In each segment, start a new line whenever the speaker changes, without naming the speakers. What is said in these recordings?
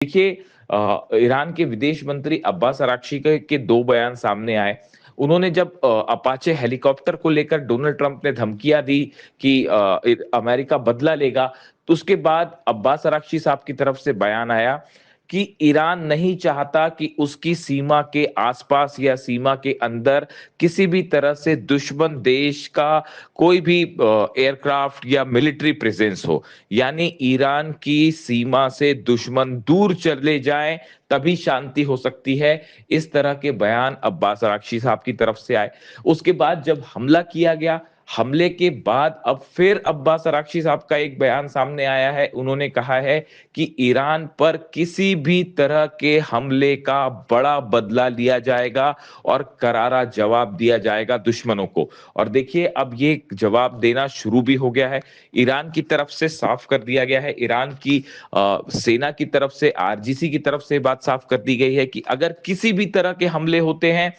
देखिए ईरान के विदेश मंत्री अब्बास अराक्ची के 2 बयान सामने आए। उन्होंने जब अपाचे हेलीकॉप्टर को लेकर डोनाल्ड ट्रंप ने धमकियाँ दी कि अमेरिका बदला लेगा, तो उसके बाद अब्बास अराक्ची साहब की तरफ से बयान आया कि ईरान नहीं चाहता कि उसकी सीमा के आसपास या सीमा के अंदर किसी भी तरह से दुश्मन देश का कोई भी एयरक्राफ्ट या मिलिट्री प्रेजेंस हो। यानी ईरान की सीमा से दुश्मन दूर चले जाएं तभी शांति हो सकती है। इस तरह के बयान अब्बास अराक्ची साहब की तरफ से आए। उसके बाद जब हमला किया गया, हमले के बाद अब फिर अब्बास अराक्ची साहब का एक बयान सामने आया है। उन्होंने कहा है कि ईरान पर किसी भी तरह के हमले का बड़ा बदला लिया जाएगा और करारा जवाब दिया जाएगा दुश्मनों को। और देखिए अब ये जवाब देना शुरू भी हो गया है। ईरान की तरफ से साफ कर दिया गया है। ईरान की सेना की तरफ से, आरजीसी की तरफ से बात साफ कर दी गई है कि अगर किसी भी तरह के हमले होते हैं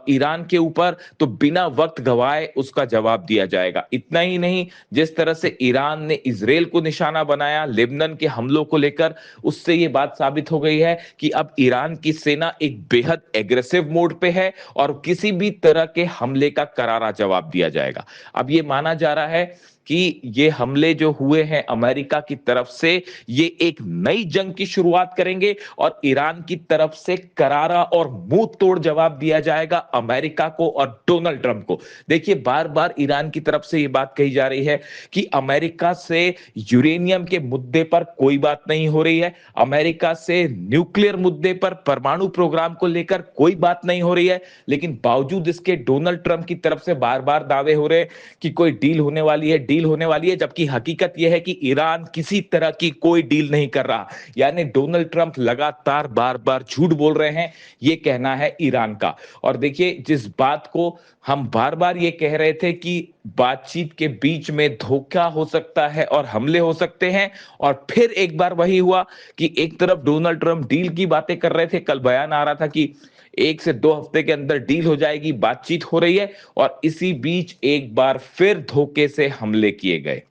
ईरान के ऊपर, तो बिना वक्त गवाए उसका जवाब दिया जाएगा। इतना ही नहीं, जिस तरह से ईरान ने इजराइल को निशाना बनाया लेबनान के हमलों को लेकर, उससे ये बात साबित हो गई है कि अब ईरान की सेना एक बेहद एग्रेसिव मोड पे है और किसी भी तरह के हमले का करारा जवाब दिया जाएगा। अब ये माना जा रहा है कि ये हमले जो हुए हैं अमेरिका की तरफ से, ये एक नई जंग की शुरुआत करेंगे और ईरान की तरफ से करारा और मुंह तोड़ जवाब दिया जाएगा अमेरिका को और डोनाल्ड ट्रंप को। देखिए बार बार ईरान की तरफ से ये बात कही जा रही है कि अमेरिका से यूरेनियम के मुद्दे पर कोई बात नहीं हो रही है, अमेरिका से न्यूक्लियर मुद्दे पर, परमाणु प्रोग्राम को लेकर कोई बात नहीं हो रही है। लेकिन बावजूद इसके डोनाल्ड ट्रंप की तरफ से बार बार दावे हो रहे हैं कि कोई डील होने वाली है, डील होने वाली है, जबकि हकीकत यह है कि ईरान किसी तरह की कोई डील नहीं कर रहा। यानी डोनाल्ड ट्रंप लगातार बार बार झूठ बोल रहे हैं, ये कहना है ईरान का। और देखिए जिस बात को हम बार बार ये कह रहे थे कि बातचीत के बीच में धोखा हो सकता है और हमले हो सकते हैं, और फिर एक बार वही हुआ कि एक तरफ डोनाल्ड ट्रंप डील की बातें कर रहे थे, कल बयान आ रहा था कि 1 से 2 हफ्ते के अंदर डील हो जाएगी, बातचीत हो रही है, और इसी बीच एक बार फिर धोखे से हमले किए गए।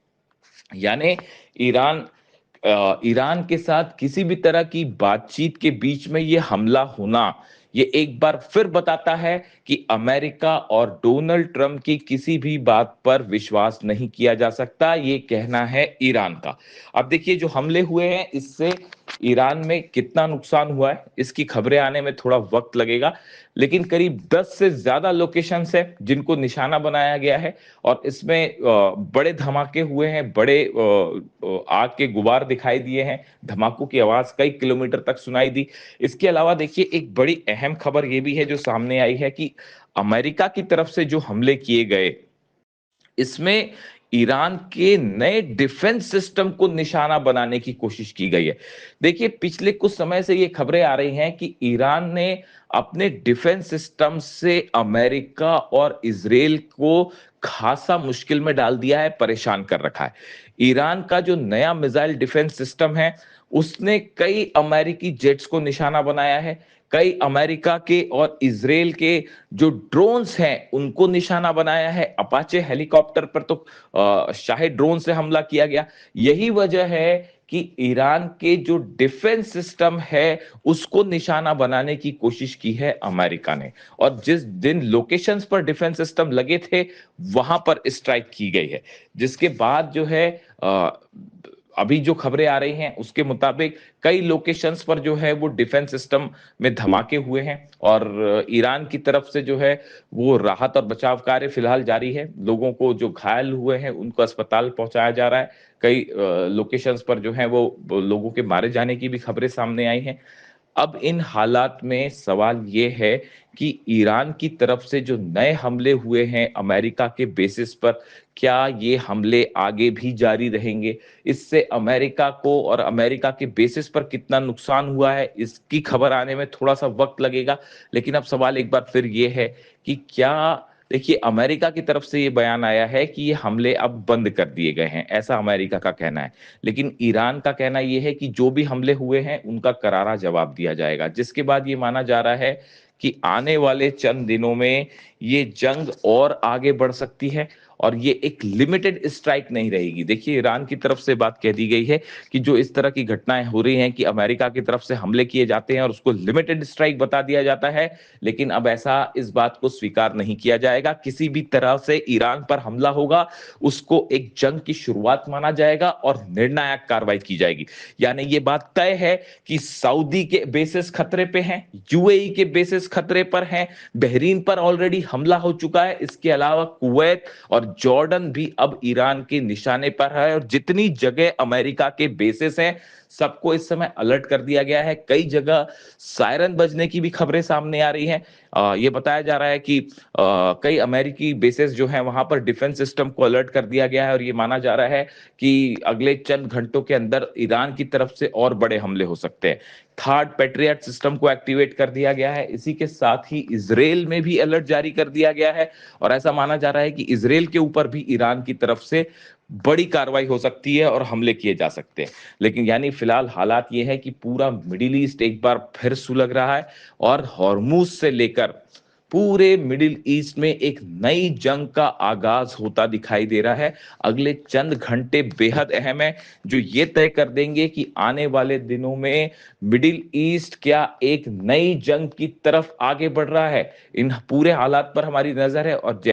यानी ईरान ईरान के साथ किसी भी तरह की बातचीत के बीच में ये हमला होना, ये एक बार फिर बताता है कि अमेरिका और डोनाल्ड ट्रंप की किसी भी बात पर विश्वास नहीं किया जा सकता, ये कहना है ईरान का। अब देखिए जो हमले हुए हैं इससे ईरान में कितना नुकसान हुआ है, इसकी खबरें आने में थोड़ा वक्त लगेगा, लेकिन करीब 10 से ज्यादा लोकेशंस है जिनको निशाना बनाया गया है, और इसमें बड़े धमाके हुए हैं, बड़े आग के गुबार दिखाई दिए हैं, धमाकों की आवाज कई किलोमीटर तक सुनाई दी। इसके अलावा देखिए एक बड़ी अहम खबर ये भी है जो सामने आई है कि अमेरिका की तरफ से जो हमले किए गए, इसमें ईरान के नए डिफेंस सिस्टम को निशाना बनाने की कोशिश की गई है। देखिए पिछले कुछ समय से ये खबरें आ रही हैं कि ईरान ने अपने डिफेंस सिस्टम से अमेरिका और इजराइल को खासा मुश्किल में डाल दिया है, परेशान कर रखा है। ईरान का जो नया मिसाइल डिफेंस सिस्टम है, उसने कई अमेरिकी जेट्स को निशाना बनाया है, कई अमेरिका के और इजराइल के जो ड्रोन्स हैं उनको निशाना बनाया है। अपाचे हेलीकॉप्टर पर तो शाही ड्रोन से हमला किया गया। यही वजह है कि ईरान के जो डिफेंस सिस्टम है उसको निशाना बनाने की कोशिश की है अमेरिका ने, और जिस दिन लोकेशंस पर डिफेंस सिस्टम लगे थे वहां पर स्ट्राइक की गई है, जिसके बाद जो है अभी जो खबरें आ रही हैं उसके मुताबिक कई लोकेशंस पर जो है वो डिफेंस सिस्टम में धमाके हुए हैं, और ईरान की तरफ से जो है वो राहत और बचाव कार्य फिलहाल जारी है। लोगों को जो घायल हुए हैं उनको अस्पताल पहुंचाया जा रहा है। कई लोकेशंस पर जो है वो लोगों के मारे जाने की भी खबरें सामने आई हैं। अब इन हालात में सवाल ये है कि ईरान की तरफ से जो नए हमले हुए हैं अमेरिका के बेसिस पर, क्या ये हमले आगे भी जारी रहेंगे? इससे अमेरिका को और अमेरिका के बेसिस पर कितना नुकसान हुआ है, इसकी खबर आने में थोड़ा सा वक्त लगेगा। लेकिन अब सवाल एक बार फिर ये है कि क्या, देखिए अमेरिका की तरफ से ये बयान आया है कि ये हमले अब बंद कर दिए गए हैं, ऐसा अमेरिका का कहना है। लेकिन ईरान का कहना ये है कि जो भी हमले हुए हैं उनका करारा जवाब दिया जाएगा, जिसके बाद ये माना जा रहा है कि आने वाले चंद दिनों में ये जंग और आगे बढ़ सकती है। और ये एक लिमिटेड स्ट्राइक नहीं रहेगी। देखिए, ईरान की तरफ से बात कह दी गई है कि जो इस तरह की घटनाएँ हो रही हैं कि अमेरिका की तरफ से हमले किए जाते हैं और उसको लिमिटेड स्ट्राइक बता दिया जाता है, लेकिन अब ऐसा इस बात को स्वीकार नहीं किया जाएगा। किसी भी तरह से ईरान पर हमला होगा, उसको एक जंग की शुरुआत माना जाएगा और निर्णायक कार्रवाई की जाएगी। यानी ये बात तय है कि सऊदी के बेसिस खतरे पे हैं, यूएई के बेसिस खतरे पर हैं, बहरीन पर ऑलरेडी हमला हो चुका है, इसके अलावा कुवैत और जॉर्डन भी अब ईरान के निशाने पर है और जितनी जगह अमेरिका के बेसिस हैं, सबको इस समय अलर्ट कर दिया गया है। कई जगह सायरन बजने की भी खबरें सामने आ रही हैं। ये बताया जा रहा है कि कई अमेरिकी बेसिस जो हैं वहां पर डिफेंस सिस्टम को अलर्ट कर दिया गया है और ये माना जा रहा है कि अगले चंद घंटों के अंदर ईरान की तरफ से और बड़े हमले हो सकते हैं। थर्ड पैट्रियट सिस्टम को एक्टिवेट कर दिया गया है। इसी के साथ ही इजराइल में भी अलर्ट जारी कर दिया गया है और ऐसा माना जा रहा है कि इजराइल के ऊपर भी ईरान की तरफ से बड़ी कार्रवाई हो सकती है और हमले किए जा सकते हैं। लेकिन यानी फिलहाल हालात ये है कि पूरा मिडिल ईस्ट एक बार फिर सुलग रहा है और हॉर्मूज से लेकर पूरे मिडिल ईस्ट में एक नई जंग का आगाज होता दिखाई दे रहा है। अगले चंद घंटे बेहद अहम है जो ये तय कर देंगे कि आने वाले दिनों में मिडिल ईस्ट क्या एक नई जंग की तरफ आगे बढ़ रहा है। इन पूरे हालात पर हमारी नजर है और